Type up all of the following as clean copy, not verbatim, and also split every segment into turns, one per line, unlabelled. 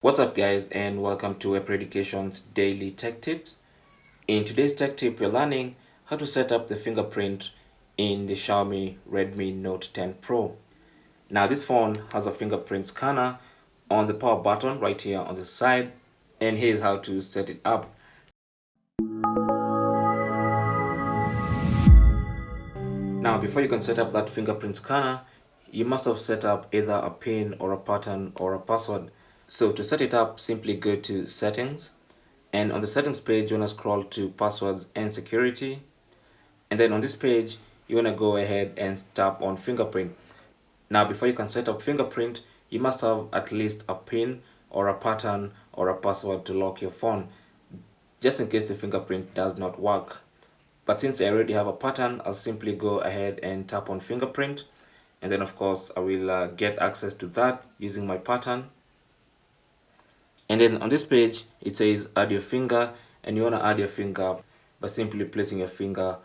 What's up guys, and welcome to Apple Education's Daily Tech Tips. In today's tech tip, we're learning how to set up the fingerprint in the Xiaomi Redmi Note 10 Pro. Now this phone has a fingerprint scanner on the power button right here on the side, and here's how to set it up. Now before you can set up that fingerprint scanner, you must have set up either a pin or a pattern or a password. So to set it up, simply go to settings, and on the settings page you want to scroll to passwords and security, and then on this page you want to go ahead and tap on fingerprint. Now before you can set up fingerprint, you must have at least a pin or a pattern or a password to lock your phone, just in case the fingerprint does not work. But since I already have a pattern, I'll simply go ahead and tap on fingerprint, and then of course I will get access to that using my pattern. And then on this page it says add your finger, and you want to add your finger by simply placing your finger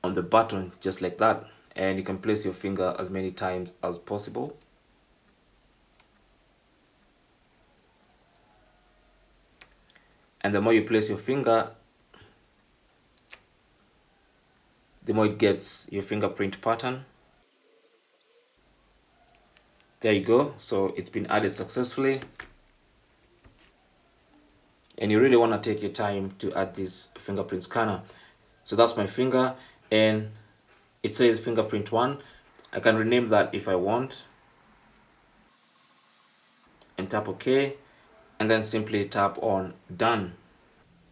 on the button just like that, and you can place your finger as many times as possible. And the more you place your finger, the more it gets your fingerprint pattern. There you go, so it's been added successfully. And you really want to take your time to add this fingerprint scanner. So that's my finger, and it says fingerprint 1. I can rename that if I want, and tap OK, and then simply tap on done.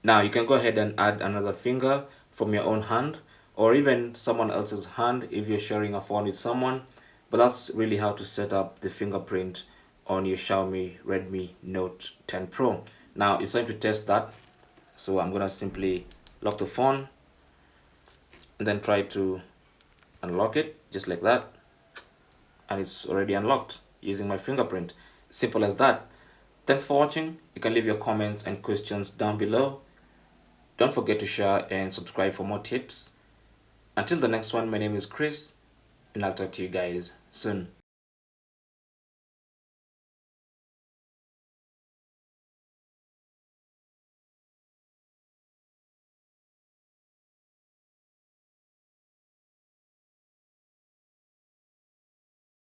Now you can go ahead and add another finger from your own hand, or even someone else's hand if you're sharing a phone with someone. But that's really how to set up the fingerprint on your Xiaomi Redmi Note 10 Pro. Now it's time to test that, so I'm gonna simply lock the phone and then try to unlock it just like that, and it's already unlocked using my fingerprint. Simple as that. Thanks for watching. You can leave your comments and questions down below. Don't forget to share and subscribe for more tips. Until the next one, my name is Chris, and I'll talk to you guys soon.